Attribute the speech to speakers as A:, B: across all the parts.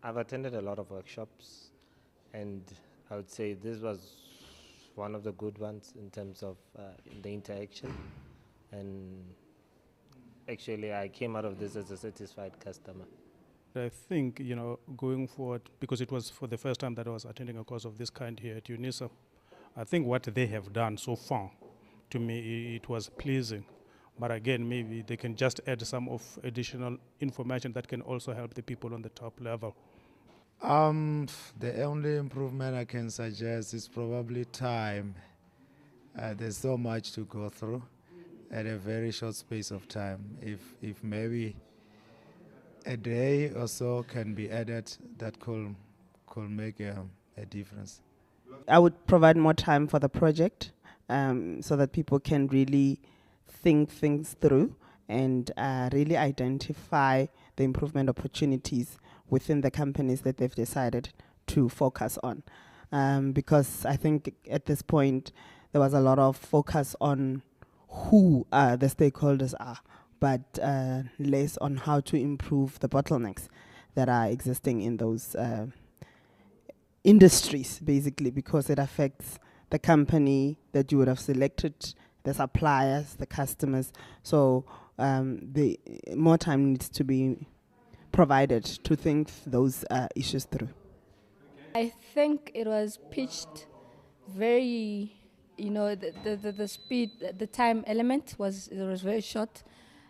A: I've attended a lot of workshops, and I would say this was one of the good ones in terms of the interaction. And actually, I came out of this as a satisfied customer.
B: I think, going forward, because it was for the first time that I was attending a course of this kind here at UNISA, I think what they have done so far, to me, it was pleasing. But again, maybe they can just add some of additional information that can also help the people on the top level.
C: The only improvement I can suggest is probably time. There's so much to go through at a very short space of time. If maybe a day or so can be added, that could make a difference.
D: I would provide more time for the project so that people can really think things through and really identify the improvement opportunities within the companies that they've decided to focus on. Because I think at this point, there was a lot of focus on who the stakeholders are, but less on how to improve the bottlenecks that are existing in those industries, basically, because it affects the company that you would have selected, the suppliers, the customers. So the more time needs to be provided to think those issues through.
E: I think it was pitched very, the speed, the time element was very short.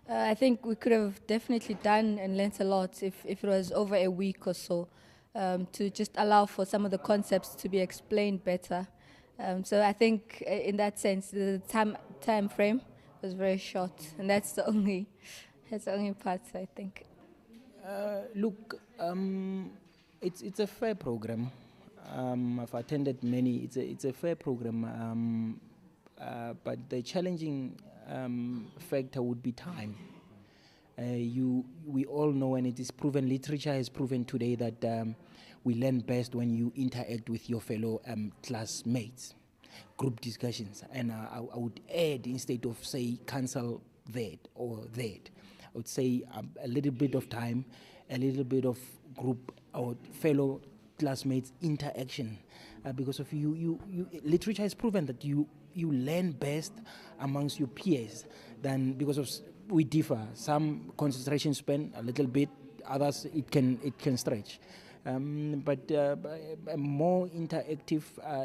E: I think we could have definitely done and learnt a lot if it was over a week or so, to just allow for some of the concepts to be explained better. So I think in that sense, the time frame was very short, and that's the only part, I think.
F: Look, it's a fair program. I've attended many. It's a fair program, but the challenging factor would be time. We all know, and it is proven. Literature has proven today that we learn best when you interact with your fellow classmates. Group discussions, and I would add, instead of say cancel that or that, I would say a little bit of time, a little bit of group or fellow classmates interaction, because of you literature has proven that you learn best amongst your peers than because of we differ. Some concentration span a little bit, others it can stretch. But more interactive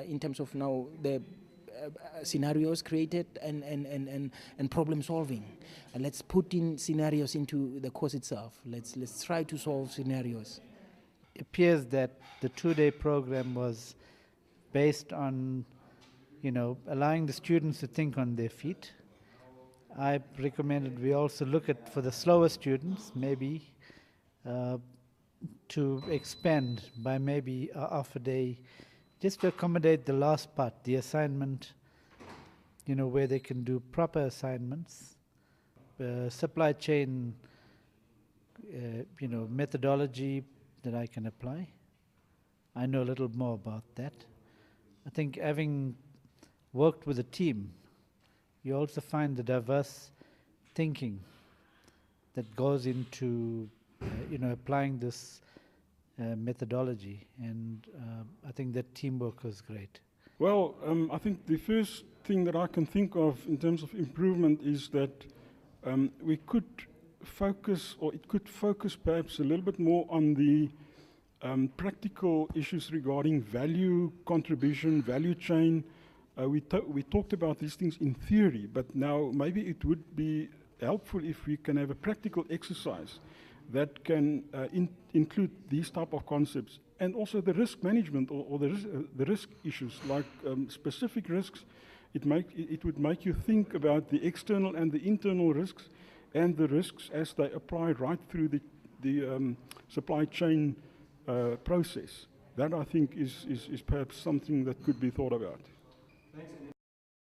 F: in terms of now the scenarios created and problem solving. And let's put in scenarios into the course itself. Let's try to solve scenarios.
G: It appears that the 2-day program was based on, allowing the students to think on their feet. I recommended we also look at, for the slower students, maybe to expand by maybe half a day, just to accommodate the last part, the assignment, where they can do proper assignments, supply chain, methodology that I can apply. I know a little more about that. I think having worked with a team, you also find the diverse thinking that goes into applying this methodology, and I think that teamwork was great.
H: Well, I think the first thing that I can think of in terms of improvement is that we could focus, or it could focus perhaps a little bit more on the practical issues regarding value contribution, value chain. We talked about these things in theory, but now maybe it would be helpful if we can have a practical exercise that can include these type of concepts, and also the risk management or the risk issues, like specific risks. It would make you think about the external and the internal risks, and the risks as they apply right through the supply chain process. That, I think, is perhaps something that could be thought about.
I: Thanks.